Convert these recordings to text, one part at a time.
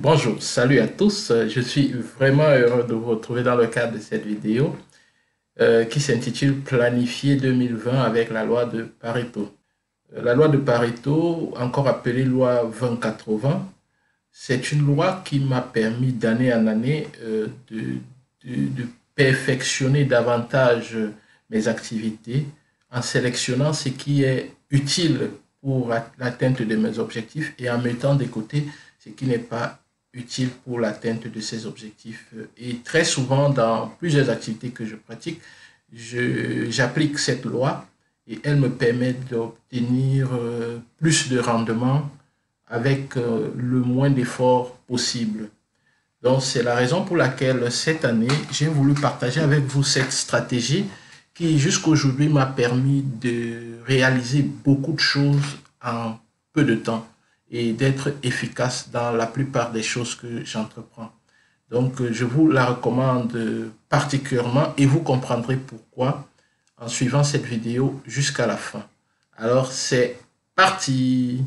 Bonjour, salut à tous. Je suis vraiment heureux de vous retrouver dans le cadre de cette vidéo qui s'intitule Planifier 2020 avec la loi de Pareto. La loi de Pareto, encore appelée loi 20-80, c'est une loi qui m'a permis d'année en année de perfectionner davantage mes activités en sélectionnant ce qui est utile pour l'atteinte de mes objectifs et en mettant de côté ce qui n'est pas utile pour l'atteinte de ces objectifs. Et très souvent, dans plusieurs activités que je pratique, j'applique cette loi et elle me permet d'obtenir plus de rendement avec le moins d'efforts possible. Donc, c'est la raison pour laquelle cette année, j'ai voulu partager avec vous cette stratégie qui, jusqu'aujourd'hui, m'a permis de réaliser beaucoup de choses en peu de temps et d'être efficace dans la plupart des choses que j'entreprends. Donc, je vous la recommande particulièrement et vous comprendrez pourquoi en suivant cette vidéo jusqu'à la fin. Alors, c'est parti!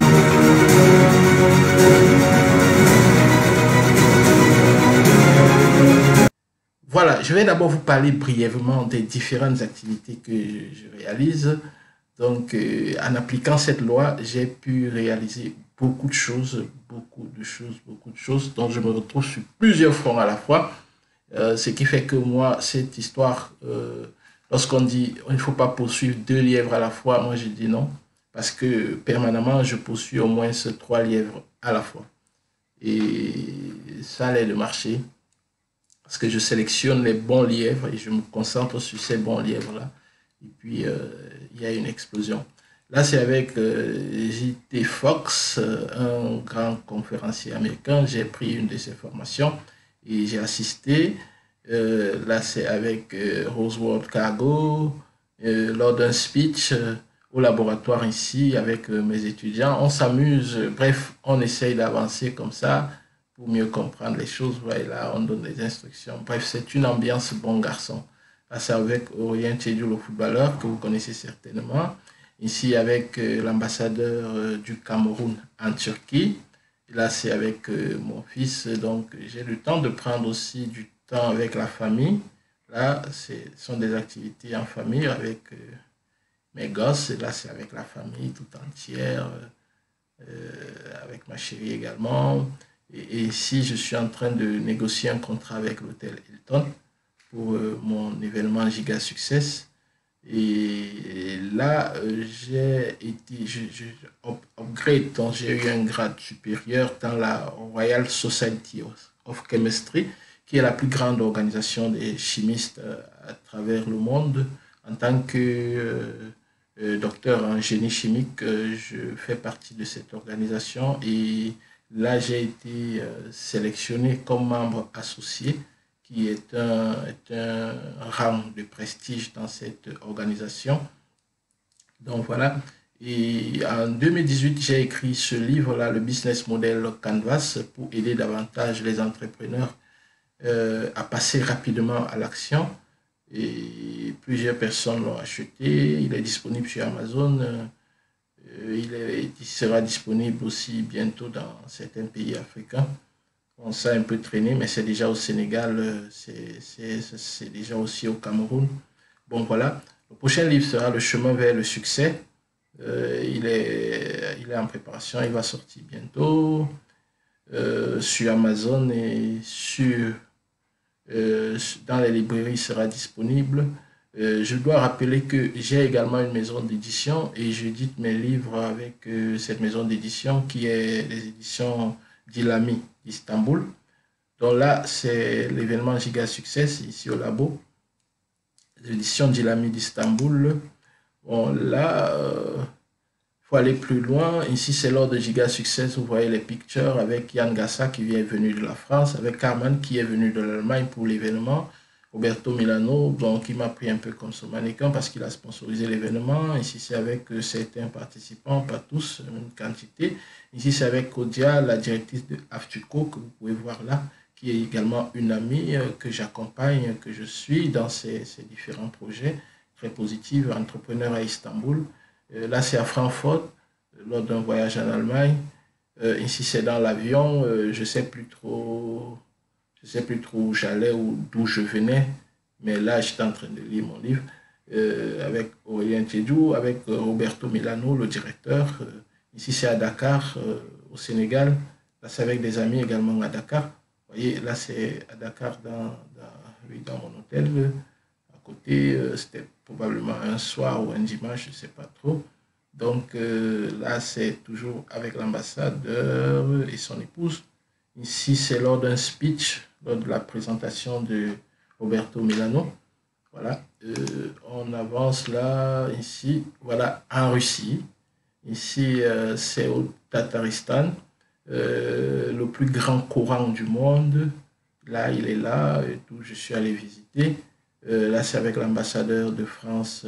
Voilà, je vais d'abord vous parler brièvement des différentes activités que je réalise. Donc, en appliquant cette loi, j'ai pu réaliser beaucoup de choses, beaucoup de choses dont je me retrouve sur plusieurs fronts à la fois. Ce qui fait que moi, cette histoire, lorsqu'on dit il ne faut pas poursuivre 2 lièvres à la fois, moi je dis non. Parce que permanemment, je poursuis au moins 3 lièvres à la fois. Et ça allait de marcher. Parce que je sélectionne les bons lièvres et je me concentre sur ces bons lièvres-là. Et puis, il y a une explosion. Là, c'est avec J.T. Fox, un grand conférencier américain. J'ai pris une de ses formations et j'ai assisté. Là, c'est avec Roseworld Cargo, lors d'un speech au laboratoire ici avec mes étudiants. On s'amuse, bref, on essaye d'avancer comme ça pour mieux comprendre les choses. Voilà, on donne des instructions. Bref, c'est une ambiance bon garçon. Là, c'est avec Aurélien Tchédjoul, le footballeur, que vous connaissez certainement. Ici, avec l'ambassadeur du Cameroun en Turquie. Et là, c'est avec mon fils. Donc, j'ai le temps de prendre aussi du temps avec la famille. Là, ce sont des activités en famille avec mes gosses. Et là, c'est avec la famille tout entière, avec ma chérie également. Et ici, je suis en train de négocier un contrat avec l'hôtel Hilton pour mon événement Giga Success. Et là, j'ai été, upgrade, donc j'ai eu un grade supérieur dans la Royal Society of Chemistry, qui est la plus grande organisation des chimistes à travers le monde. En tant que docteur en génie chimique, je fais partie de cette organisation et là, j'ai été sélectionné comme membre associé, qui est un rang de prestige dans cette organisation. Donc voilà, et en 2018, j'ai écrit ce livre-là, le Business Model Canvas, pour aider davantage les entrepreneurs à passer rapidement à l'action. Et plusieurs personnes l'ont acheté, il est disponible sur Amazon. Il sera disponible aussi bientôt dans certains pays africains. On s'est un peu traîné, mais c'est déjà au Sénégal, c'est déjà aussi au Cameroun. Bon, voilà. Le prochain livre sera Le chemin vers le succès. Il est en préparation, il va sortir bientôt sur Amazon et dans les librairies, il sera disponible. Je dois rappeler que j'ai également une maison d'édition et j'édite mes livres avec cette maison d'édition qui est les éditions Dilami d'Istanbul. Donc là, c'est l'événement Giga Success ici au labo. L'édition Dilami d'Istanbul. Bon, là, faut aller plus loin. Ici, c'est lors de Giga Success. Vous voyez les pictures avec Yann Gassa qui est venu de la France, avec Carmen qui est venu de l'Allemagne pour l'événement. Roberto Milano, donc il m'a pris un peu comme son mannequin parce qu'il a sponsorisé l'événement. Ici, c'est avec certains participants, pas tous, une quantité. Ici, c'est avec Kodia, la directrice de Aftuco, que vous pouvez voir là, qui est également une amie que j'accompagne, que je suis dans ces différents projets très positifs, entrepreneur à Istanbul. Là, c'est à Francfort, lors d'un voyage en Allemagne. Ici, c'est dans l'avion. Je ne sais plus trop, où j'allais ou d'où je venais. Mais là, j'étais en train de lire mon livre avec Aurélien Tchédjou, avec Roberto Milano, le directeur. Ici, c'est à Dakar, au Sénégal. Là, c'est avec des amis également à Dakar. Vous voyez, là, c'est à Dakar, dans mon hôtel. À côté, c'était probablement un soir ou un dimanche, je ne sais pas trop. Donc là, c'est toujours avec l'ambassadeur et son épouse. Ici, c'est lors d'un speech, lors de la présentation de Roberto Milano. Voilà, on avance là, ici, voilà, en Russie. Ici, c'est au Tataristan, le plus grand Coran du monde. Là, il est là et tout. Je suis allé visiter. Là, c'est avec l'ambassadeur de France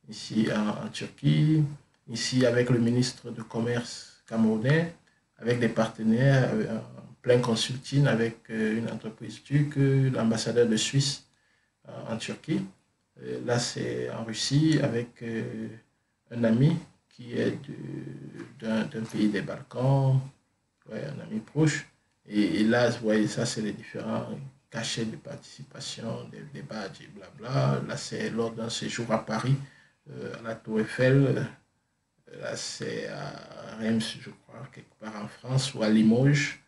ici en Turquie. Ici, avec le ministre de Commerce camerounais, avec des partenaires, en plein consulting avec une entreprise turque, l'ambassadeur de Suisse en Turquie. Là, c'est en Russie avec un ami qui est d'un pays des Balkans, ouais, un ami proche. Et là, vous voyez, ça, c'est les différents cachets de participation, des badges et blabla. Là, c'est lors d'un séjour à Paris, à la Tour Eiffel. Là, c'est à Reims, je crois, quelque part en France, ou à Limoges,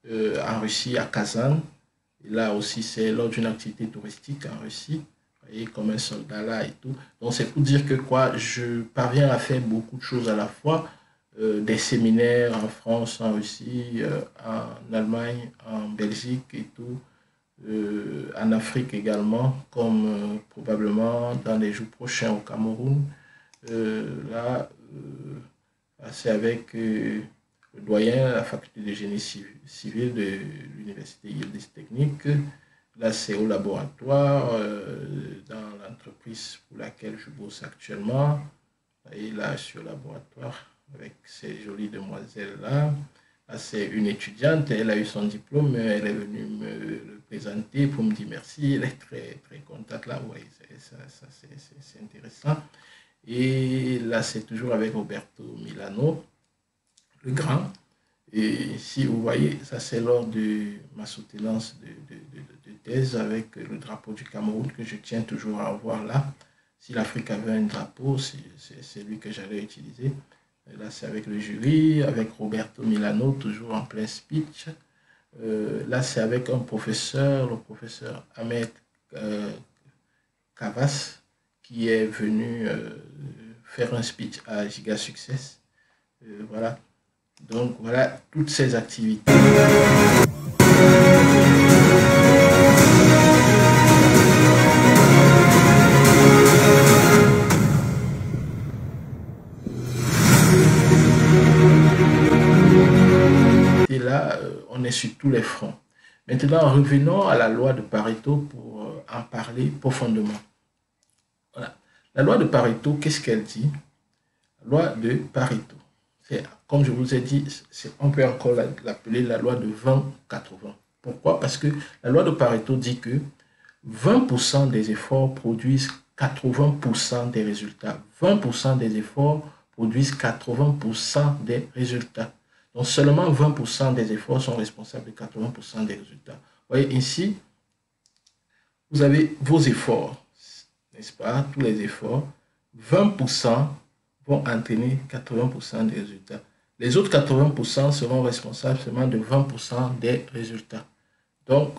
en Russie, à Kazan. Et là aussi, c'est lors d'une activité touristique en Russie, et comme un soldat là et tout. Donc, c'est pour dire que quoi, je parviens à faire beaucoup de choses à la fois, des séminaires en France, en Russie, en Allemagne, en Belgique et tout, en Afrique également, comme probablement dans les jours prochains au Cameroun. Là, c'est avec le doyen à la faculté de génie civil de l'université Yildiz Technique. Là, c'est au laboratoire, dans l'entreprise pour laquelle je bosse actuellement. Et là, je suis au laboratoire avec ces jolies demoiselles-là. Là, c'est une étudiante, elle a eu son diplôme, elle est venue me le présenter pour me dire merci. Elle est très, très contente là, oui, c'est intéressant. Et là, c'est toujours avec Roberto Milano, le grand. Et si vous voyez, ça c'est lors de ma soutenance de thèse avec le drapeau du Cameroun que je tiens toujours à avoir là. Si l'Afrique avait un drapeau, c'est lui que j'allais utiliser. Et là, c'est avec le jury, avec Roberto Milano, toujours en plein speech. Là, c'est avec un professeur, le professeur Ahmed Kavas, qui est venu faire un speech à Giga Success. Voilà. Donc voilà toutes ces activités. Et là, on est sur tous les fronts. Maintenant, revenons à la loi de Pareto pour en parler profondément. Voilà. La loi de Pareto, qu'est-ce qu'elle dit? La loi de Pareto. Comme je vous ai dit, on peut encore l'appeler la loi de 20-80. Pourquoi? Parce que la loi de Pareto dit que 20% des efforts produisent 80% des résultats. 20% des efforts produisent 80% des résultats. Donc seulement 20% des efforts sont responsables de 80% des résultats. Vous voyez ici, vous avez vos efforts, n'est-ce pas? Tous les efforts, 20% vont entraîner 80% des résultats. Les autres 80% seront responsables seulement de 20% des résultats. Donc,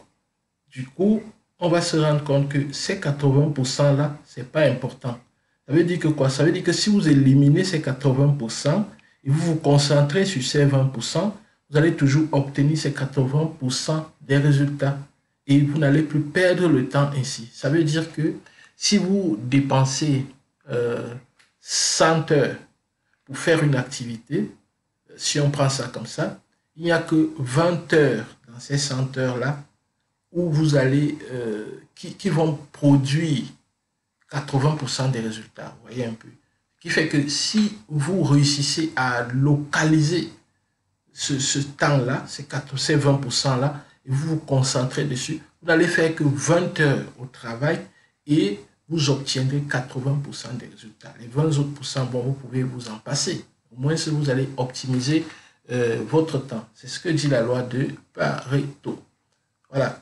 du coup, on va se rendre compte que ces 80%-là, ce n'est pas important. Ça veut dire que quoi? Ça veut dire que si vous éliminez ces 80% et vous vous concentrez sur ces 20%, vous allez toujours obtenir ces 80% des résultats. Et vous n'allez plus perdre le temps ainsi. Ça veut dire que si vous dépensez 100 heures pour faire une activité, si on prend ça comme ça, il n'y a que 20 heures dans ces 100 heures-là où vous allez, qui vont produire 80% des résultats. Vous voyez un peu. Ce qui fait que si vous réussissez à localiser ce temps-là, ces 20%-là, et vous vous concentrez dessus, vous n'allez faire que 20 heures au travail et vous obtiendrez 80% des résultats. Les 20 autres pourcents, bon, vous pouvez vous en passer. Au moins, si vous allez optimiser votre temps. C'est ce que dit la loi de Pareto. Voilà.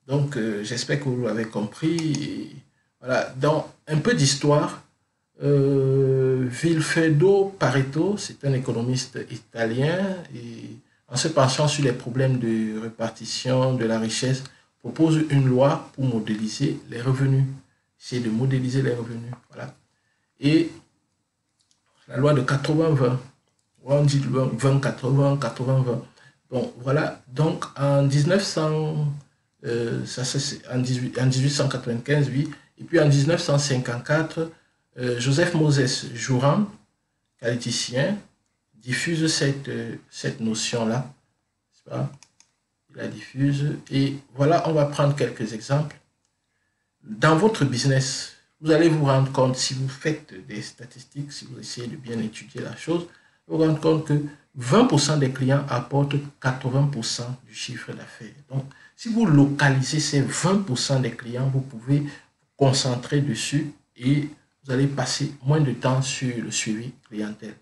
Donc, j'espère que vous l'avez compris. Et voilà. Dans un peu d'histoire, Vilfredo Pareto, c'est un économiste italien, et en se penchant sur les problèmes de répartition de la richesse, propose une loi pour modéliser les revenus. C'est de modéliser les revenus. Voilà. Et la loi de 80-20, on dit 20-80, 80-20. Bon, voilà. Donc, en 1900, ça c'est en 1895, oui. Et puis en 1954, Joseph Moses Juran, qualiticien, diffuse cette notion-là. Il la diffuse. Et voilà, on va prendre quelques exemples. Dans votre business, vous allez vous rendre compte, si vous faites des statistiques, si vous essayez de bien étudier la chose, vous vous rendez compte que 20% des clients apportent 80% du chiffre d'affaires. Donc, si vous localisez ces 20% des clients, vous pouvez vous concentrer dessus et vous allez passer moins de temps sur le suivi clientèle.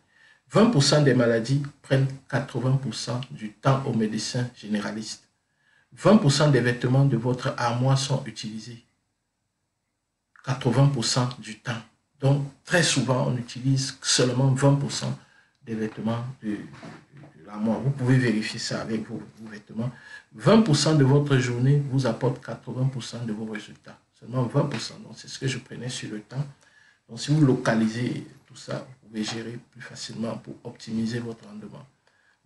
20% des maladies prennent 80% du temps aux médecins généralistes. 20% des vêtements de votre armoire sont utilisés 80% du temps. Donc, très souvent, on utilise seulement 20% des vêtements de l'armoire. Vous pouvez vérifier ça avec vos vêtements. 20% de votre journée vous apporte 80% de vos résultats. Seulement 20%. Donc, c'est ce que je prenais sur le temps. Donc, si vous localisez tout ça, vous pouvez gérer plus facilement pour optimiser votre rendement.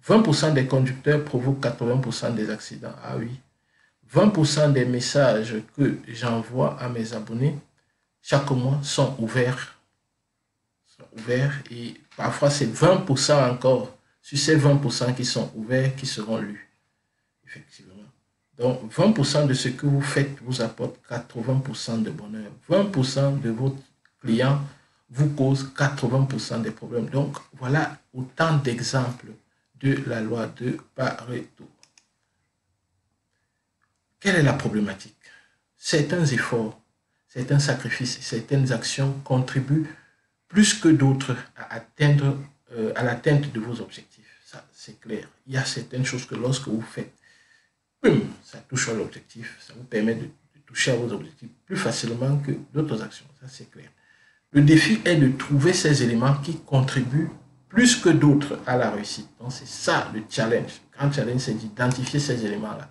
20% des conducteurs provoquent 80% des accidents. Ah oui. 20% des messages que j'envoie à mes abonnés chaque mois sont ouverts. Et parfois, c'est 20% encore sur ces 20% qui sont ouverts qui seront lus. Effectivement. Donc, 20% de ce que vous faites vous apporte 80% de bonheur. 20% de vos clients vous causent 80% des problèmes. Donc, voilà autant d'exemples de la loi de Pareto. Quelle est la problématique? Certains efforts, certains sacrifices, certaines actions contribuent plus que d'autres à l'atteinte de vos objectifs. Ça, c'est clair. Il y a certaines choses que lorsque vous faites, ça touche à l'objectif, ça vous permet de toucher à vos objectifs plus facilement que d'autres actions. Ça, c'est clair. Le défi est de trouver ces éléments qui contribuent plus que d'autres à la réussite. Donc, c'est ça le challenge. Le grand challenge, c'est d'identifier ces éléments-là.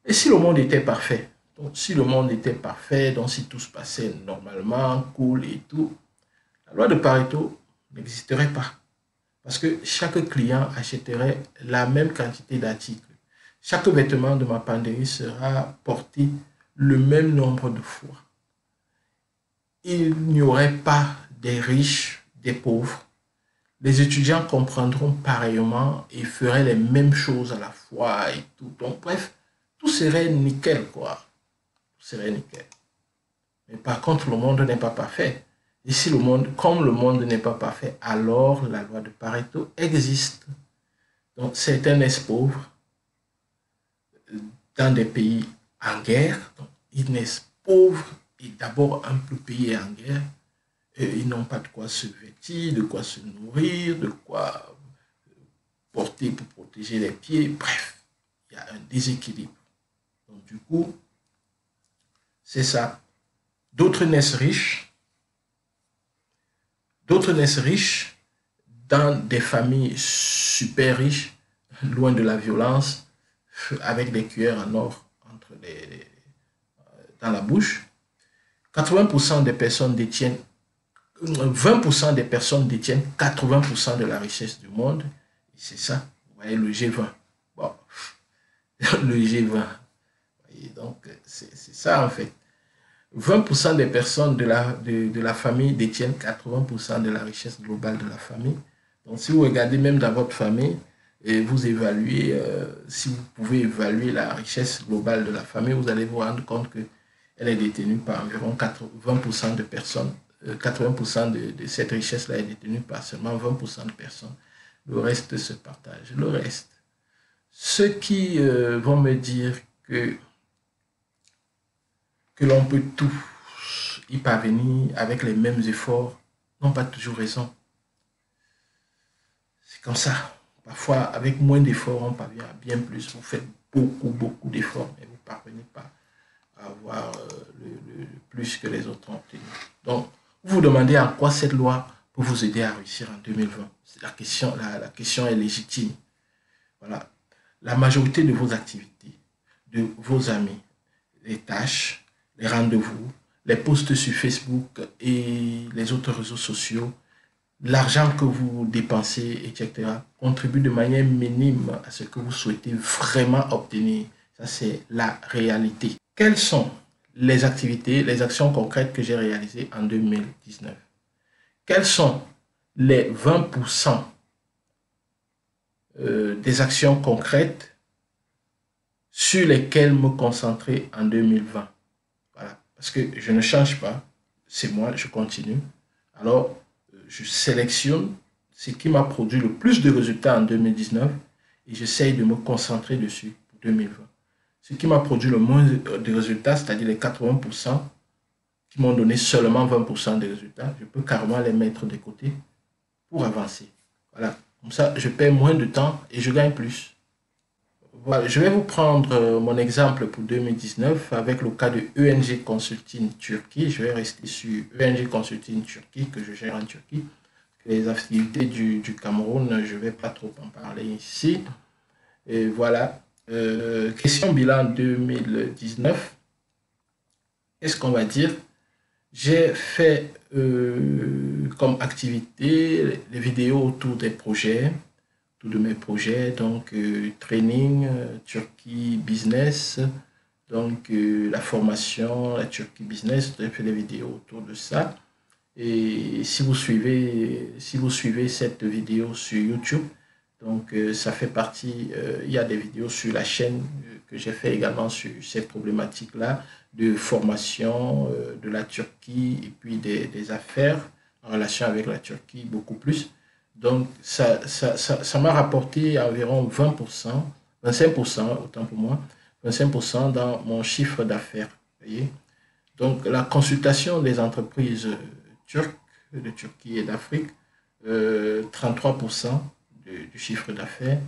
Et si le monde était parfait? Donc, si le monde était parfait, donc si tout se passait normalement, cool et tout, la loi de Pareto n'existerait pas. Parce que chaque client achèterait la même quantité d'articles. Chaque vêtement de ma penderie sera porté le même nombre de fois. Il n'y aurait pas des riches, des pauvres. Les étudiants comprendront pareillement et feraient les mêmes choses à la fois et tout. Donc, bref, tout serait nickel, quoi. Tout serait nickel. Mais par contre, le monde n'est pas parfait. Et si comme le monde n'est pas parfait, alors la loi de Pareto existe. Donc, certains naissent pauvres dans des pays en guerre. Donc, ils naissent pauvres et d'abord le pays est en guerre. Ils n'ont pas de quoi se vêtir, de quoi se nourrir, de quoi porter pour protéger les pieds. Bref, il y a un déséquilibre. Donc, du coup, c'est ça. D'autres naissent riches. D'autres naissent riches dans des familles super riches, loin de la violence, avec des cuillères en or dans la bouche. 80% des personnes détiennent 20% des personnes détiennent 80% de la richesse du monde. C'est ça, vous voyez, le G20. Bon, le G20. Donc, c'est ça en fait. 20% des personnes de la famille détiennent 80% de la richesse globale de la famille. Donc, si vous regardez même dans votre famille, et vous évaluez, si vous pouvez évaluer la richesse globale de la famille, vous allez vous rendre compte qu'elle est détenue par environ 20% de personnes. 80% de cette richesse-là est détenue par seulement 20% de personnes. Le reste se partage. Le reste. Ceux qui vont me dire que l'on peut tout y parvenir avec les mêmes efforts n'ont pas toujours raison. C'est comme ça. Parfois, avec moins d'efforts, on parvient à bien plus. Vous faites beaucoup d'efforts, mais vous ne parvenez pas à avoir le plus que les autres ont obtenu. Donc, vous vous demandez en quoi cette loi peut vous aider à réussir en 2020. La question est légitime. Voilà. La majorité de vos activités, de vos amis, les tâches, les rendez-vous, les posts sur Facebook et les autres réseaux sociaux, l'argent que vous dépensez, etc., contribue de manière minime à ce que vous souhaitez vraiment obtenir. Ça, c'est la réalité. Quelles sont les activités, les actions concrètes que j'ai réalisées en 2019? Quels sont les 20% des actions concrètes sur lesquelles me concentrer en 2020? Voilà. Parce que je ne change pas, c'est moi, je continue. Alors, je sélectionne ce qui m'a produit le plus de résultats en 2019 et j'essaye de me concentrer dessus pour 2020. Ce qui m'a produit le moins de résultats, c'est-à-dire les 80% qui m'ont donné seulement 20% des résultats, je peux carrément les mettre de côté pour avancer. Voilà. Comme ça, je perds moins de temps et je gagne plus. Voilà, je vais vous prendre mon exemple pour 2019 avec le cas de ENG Consulting Turquie. Je vais rester sur ENG Consulting Turquie que je gère en Turquie. Les activités du Cameroun, je ne vais pas trop en parler ici. Et voilà. Question bilan 2019. Qu'est-ce qu'on va dire? J'ai fait comme activité les vidéos autour des projets, de mes projets, donc training, Turquie Business, donc la formation, la Turquie Business, j'ai fait des vidéos autour de ça. Et si vous suivez cette vidéo sur YouTube, donc ça fait partie, il y a des vidéos sur la chaîne que j'ai fait également sur ces problématiques-là de formation de la Turquie et puis des affaires en relation avec la Turquie, beaucoup plus. Donc ça m'a rapporté environ 20%, 25%, autant pour moi, 25% dans mon chiffre d'affaires. Voyez? Donc la consultation des entreprises turques, de Turquie et d'Afrique, 33% du chiffre d'affaires.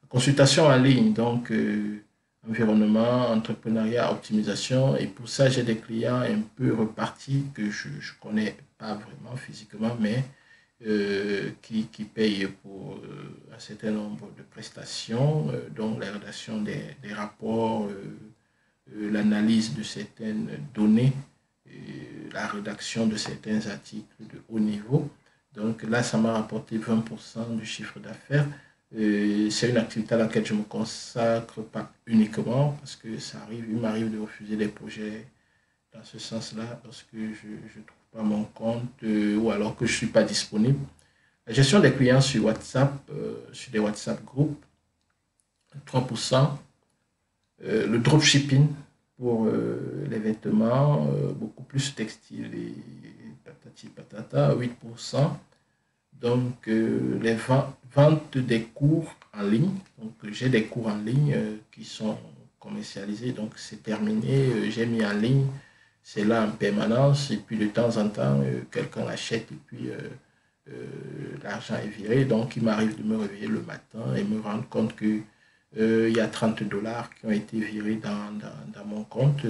Consultation en ligne, donc environnement, entrepreneuriat, optimisation. Et pour ça, j'ai des clients un peu repartis que je ne connais pas vraiment physiquement, mais qui payent pour un certain nombre de prestations, dont la rédaction des rapports, l'analyse de certaines données, la rédaction de certains articles de haut niveau. Donc là, ça m'a rapporté 20% du chiffre d'affaires. C'est une activité à laquelle je ne me consacre pas uniquement parce que il m'arrive de refuser des projets dans ce sens-là lorsque je ne trouve pas mon compte ou alors que je ne suis pas disponible. La gestion des clients sur WhatsApp, sur des WhatsApp groupes, 3%. Le dropshipping pour les vêtements, beaucoup plus textile et patati patata, 8%. Donc, les ventes des cours en ligne. Donc, j'ai des cours en ligne qui sont commercialisés. Donc, c'est terminé. J'ai mis en ligne. C'est là en permanence. Et puis, de temps en temps, quelqu'un l'achète et puis l'argent est viré. Donc, il m'arrive de me réveiller le matin et me rendre compte que il y a 30 $ qui ont été virés dans mon compte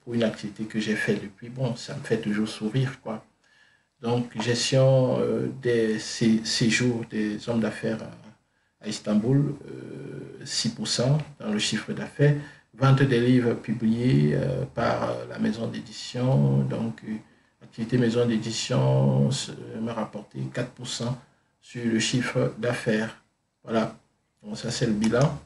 pour une activité que j'ai faite depuis. Bon, ça me fait toujours sourire, quoi. Donc, gestion des séjours des hommes d'affaires à Istanbul, 6% dans le chiffre d'affaires. Vente des livres publiés par la maison d'édition. Donc, activité maison d'édition m'a rapporté 4% sur le chiffre d'affaires. Voilà. Donc, ça, c'est le bilan.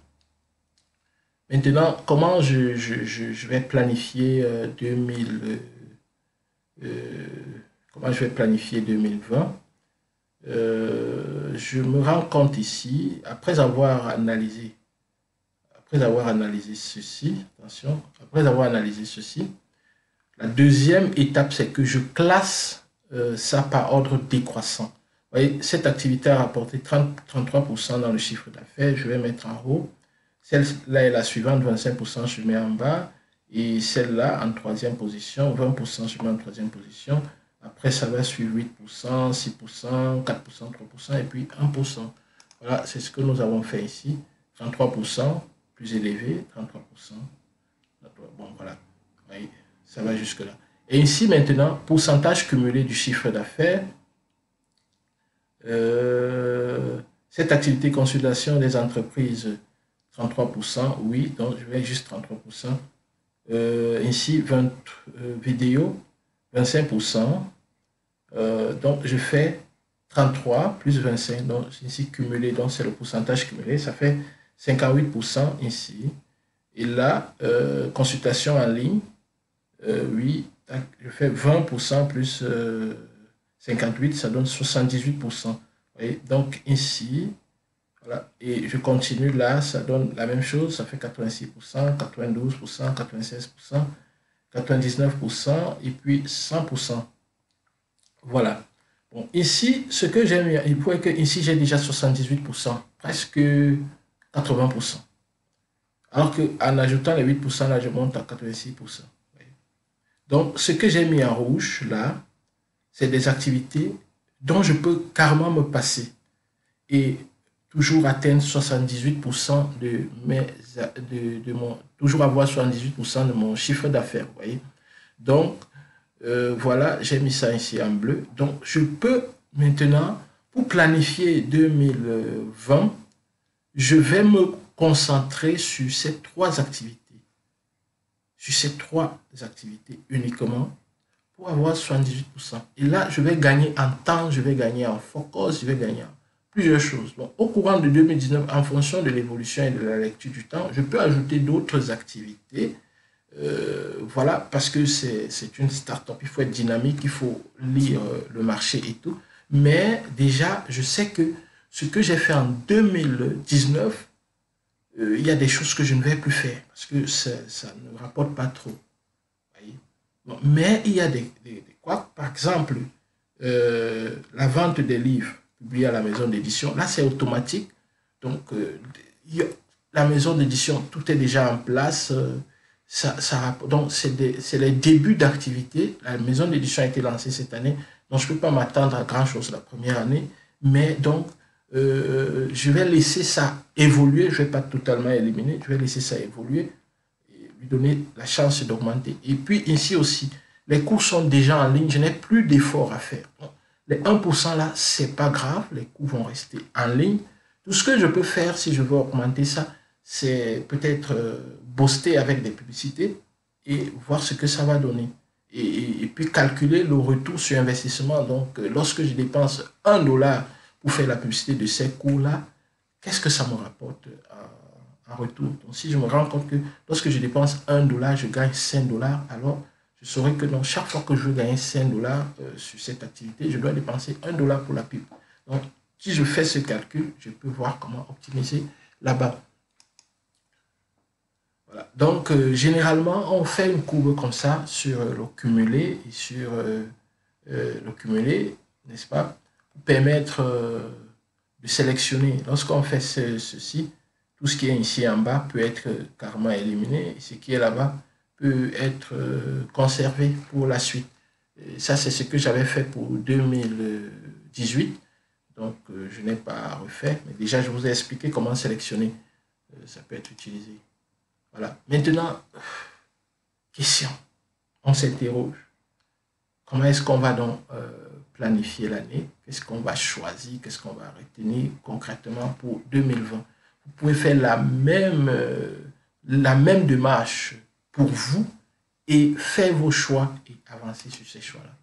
Maintenant, comment je vais planifier 2020? Je me rends compte ici, après avoir analysé ceci, attention, après avoir analysé ceci, la deuxième étape, c'est que je classe ça par ordre décroissant. voyez, cette activité a rapporté 33% dans le chiffre d'affaires. Je vais mettre en haut. Celle-là est la suivante, 25%, je mets en bas. Et celle-là, en troisième position, 20%, je mets en troisième position. Après, ça va suivre 8%, 6%, 4%, 3% et puis 1%. Voilà, c'est ce que nous avons fait ici. 33%, plus élevé, 33%. Bon, voilà. Oui, ça va jusque-là. Et ici, maintenant, pourcentage cumulé du chiffre d'affaires. Cette activité consultation des entreprises, 33%, oui, donc je vais juste 33%. Ici, 20 vidéos, 25%. Donc, je fais 33 plus 25, donc ici cumulé, donc c'est le pourcentage cumulé, ça fait 58% ici. Et là, consultation en ligne, oui, je fais 20% plus 58, ça donne 78%. Et donc ici, voilà, et je continue là, ça donne la même chose, ça fait 86%, 92%, 96%, 99% et puis 100%. Voilà. Bon, ici, ce que j'ai mis, il pourrait que ici j'ai déjà 78%, presque 80%. Alors qu'en ajoutant les 8%, là, je monte à 86%. Donc, ce que j'ai mis en rouge, là, c'est des activités dont je peux carrément me passer et toujours atteindre 78% toujours avoir 78% de mon chiffre d'affaires, vous voyez. Donc, voilà, j'ai mis ça ici en bleu. Donc, je peux maintenant, pour planifier 2020, je vais me concentrer sur ces trois activités. Sur ces trois activités uniquement pour avoir 78%. Et là, je vais gagner en temps, je vais gagner en focus, je vais gagner en plusieurs choses. Donc, au courant de 2019, en fonction de l'évolution et de la lecture du temps, je peux ajouter d'autres activités. Voilà, parce que c'est une start-up, il faut être dynamique, il faut lire le marché et tout. Mais déjà, je sais que ce que j'ai fait en 2019, il y a des choses que je ne vais plus faire parce que ça ne rapporte pas trop. Bon, mais il y a des quoi, par exemple, la vente des livres publiés à la maison d'édition, là c'est automatique. Donc, la maison d'édition, tout est déjà en place. Donc, c'est les débuts d'activité. La maison d'édition a été lancée cette année, donc je ne peux pas m'attendre à grand-chose la première année. Mais donc, je vais laisser ça évoluer. Je ne vais pas totalement éliminer, je vais laisser ça évoluer et lui donner la chance d'augmenter. Et puis ici aussi, les cours sont déjà en ligne, je n'ai plus d'efforts à faire. Donc, les 1% là, c'est pas grave, les cours vont rester en ligne. Tout ce que je peux faire si je veux augmenter ça, c'est peut-être booster avec des publicités et voir ce que ça va donner. Et puis calculer le retour sur investissement. Donc, lorsque je dépense $1 pour faire la publicité de ces cours-là, qu'est-ce que ça me rapporte en retour? Donc, si je me rends compte que lorsque je dépense $1, je gagne $5, alors je saurai que donc, chaque fois que je veux gagner $5 sur cette activité, je dois dépenser $1 pour la pub. Donc, si je fais ce calcul, je peux voir comment optimiser là-bas. Voilà. Donc, généralement, on fait une courbe comme ça sur le cumulé et sur le cumulé, n'est-ce pas, pour permettre de sélectionner. Lorsqu'on fait ceci, tout ce qui est ici en bas peut être carrément éliminé et ce qui est là-bas peut être conservé pour la suite. Et ça, c'est ce que j'avais fait pour 2018. Donc, je n'ai pas refait. Mais déjà, je vous ai expliqué comment sélectionner. Ça peut être utilisé. Voilà. Maintenant, question. On s'interroge. Comment est-ce qu'on va donc planifier l'année? Qu'est-ce qu'on va choisir? Qu'est-ce qu'on va retenir concrètement pour 2020? Vous pouvez faire la même démarche pour vous et faire vos choix et avancer sur ces choix-là.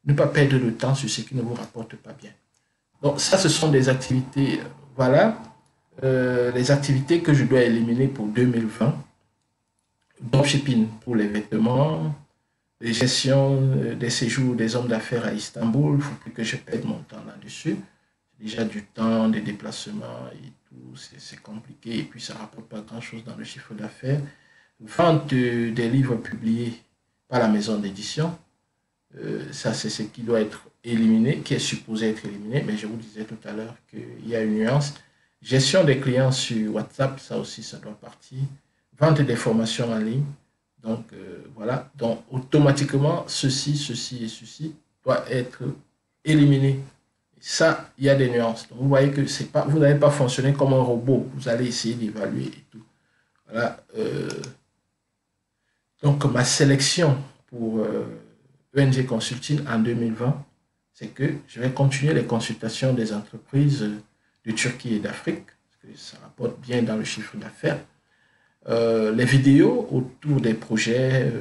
Ne pas perdre le temps sur ce qui ne vous rapporte pas bien. Donc ça, ce sont des activités, voilà, les activités que je dois éliminer pour 2020. Dropshipping pour les vêtements, les gestions des séjours des hommes d'affaires à Istanbul, il ne faut plus que je perde mon temps là-dessus. Déjà du temps, des déplacements et tout, c'est compliqué et puis ça ne rapporte pas grand-chose dans le chiffre d'affaires. Vente des livres publiés par la maison d'édition, ça c'est ce qui doit être éliminé, qui est supposé être éliminé, mais je vous disais tout à l'heure qu'il y a une nuance. Gestion des clients sur WhatsApp, ça aussi, ça doit partir. Vente des formations en ligne. Donc, voilà. Donc, automatiquement, ceci et ceci doit être éliminé. Ça, il y a des nuances. Donc, vous voyez que c'est pas, vous n'allez pas fonctionner comme un robot. Vous allez essayer d'évaluer et tout. Voilà. Donc, ma sélection pour ENG Consulting en 2020, c'est que je vais continuer les consultations des entreprises de Turquie et d'Afrique, parce que ça rapporte bien dans le chiffre d'affaires. Les vidéos autour des projets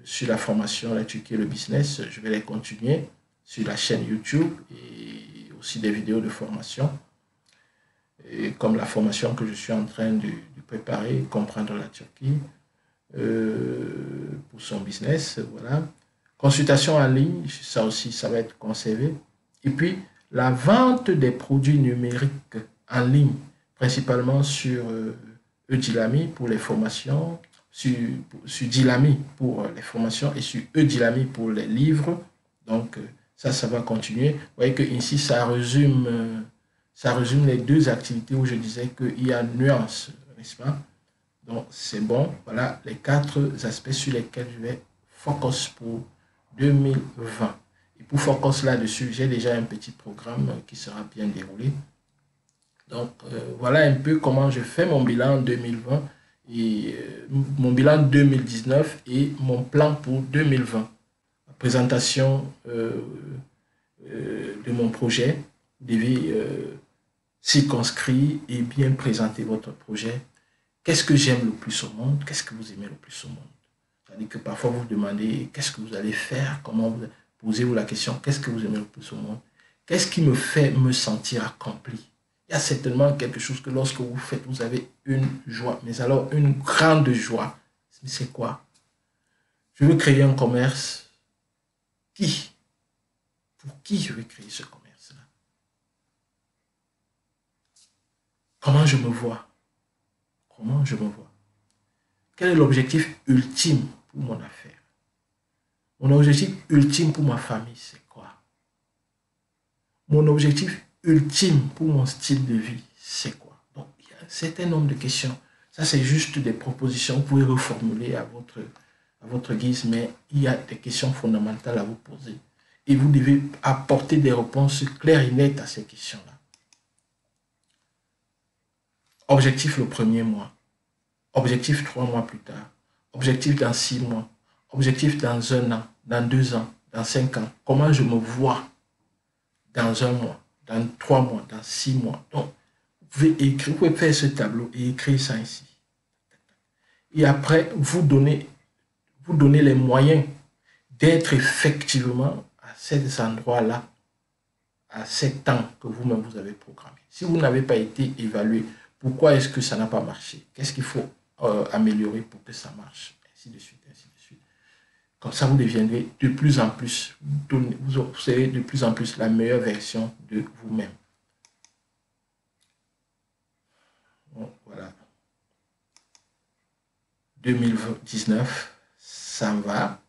sur la formation, la Turquie et le business, je vais les continuer sur la chaîne YouTube et aussi des vidéos de formation, et comme la formation que je suis en train de préparer, comprendre la Turquie pour son business, voilà. Consultation en ligne, ça aussi, ça va être conservé. Et puis, la vente des produits numériques en ligne, principalement sur Udilami pour les formations, sur Dilami pour les formations et sur Udilami pour les livres. Donc, ça va continuer. Vous voyez que ici, ça résume les deux activités où je disais qu'il y a nuance, n'est-ce pas? Donc, c'est bon. Voilà les 4 aspects sur lesquels je vais focus pour 2020. Et pour focus là-dessus, j'ai déjà un petit programme qui sera bien déroulé. Donc, voilà un peu comment je fais mon bilan 2020 et mon bilan 2019 et mon plan pour 2020. La présentation de mon projet. Vous devez circonscrire et bien présenter votre projet. Qu'est-ce que j'aime le plus au monde? Qu'est-ce que vous aimez le plus au monde? C'est-à-dire que parfois vous vous demandez qu'est-ce que vous allez faire? Comment vous posez-vous la question? Qu'est-ce que vous aimez le plus au monde? Qu'est-ce qui me fait me sentir accompli? Il y a certainement quelque chose que lorsque vous faites, vous avez une joie. Mais alors, une grande joie. C'est quoi? Je veux créer un commerce. Pour qui je veux créer ce commerce-là? Comment je me vois? Comment je me vois? Quel est l'objectif ultime pour mon affaire? Mon objectif ultime pour ma famille, c'est quoi? Mon objectif ultime pour mon style de vie, c'est quoi? Donc, il y a un certain nombre de questions. Ça, c'est juste des propositions. Vous pouvez reformuler à votre guise, mais il y a des questions fondamentales à vous poser. Et vous devez apporter des réponses claires et nettes à ces questions-là. Objectif le premier mois. Objectif 3 mois plus tard. Objectif dans 6 mois. Objectif dans 1 an, dans 2 ans, dans 5 ans. Comment je me vois dans 1 mois, dans 3 mois, dans 6 mois. Donc, vous pouvez faire ce tableau et écrire ça ici. Et après, vous donnez les moyens d'être effectivement à ces endroits-là, à ces temps que vous-même vous avez programmé. Si vous n'avez pas été évalué, pourquoi est-ce que ça n'a pas marché? Qu'est-ce qu'il faut améliorer pour que ça marche? Ainsi de suite, ainsi de suite. Comme ça, vous deviendrez de plus en plus, vous serez de plus en plus la meilleure version de vous-même. Bon, voilà. 2019, ça va.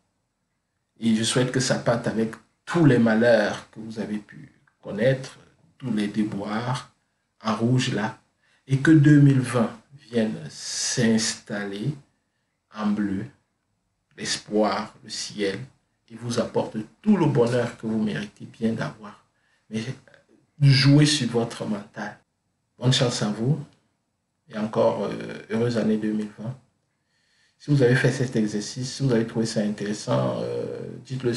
Et je souhaite que ça parte avec tous les malheurs que vous avez pu connaître, tous les déboires en rouge là. Et que 2020 vienne s'installer en bleu, l'espoir, le ciel, et vous apporte tout le bonheur que vous méritez bien d'avoir. Mais jouez sur votre mental. Bonne chance à vous et encore heureuse année 2020. Si vous avez fait cet exercice, si vous avez trouvé ça intéressant, dites-le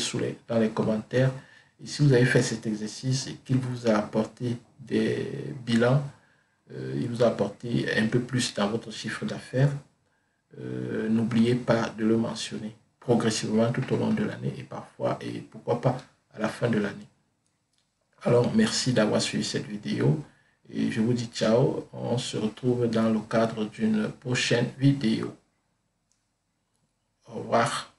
dans les commentaires. Et si vous avez fait cet exercice et qu'il vous a apporté des bilans, il vous a apporté un peu plus dans votre chiffre d'affaires, n'oubliez pas de le mentionner progressivement tout au long de l'année et parfois, et pourquoi pas à la fin de l'année. Alors, merci d'avoir suivi cette vidéo et je vous dis ciao. On se retrouve dans le cadre d'une prochaine vidéo. Au revoir.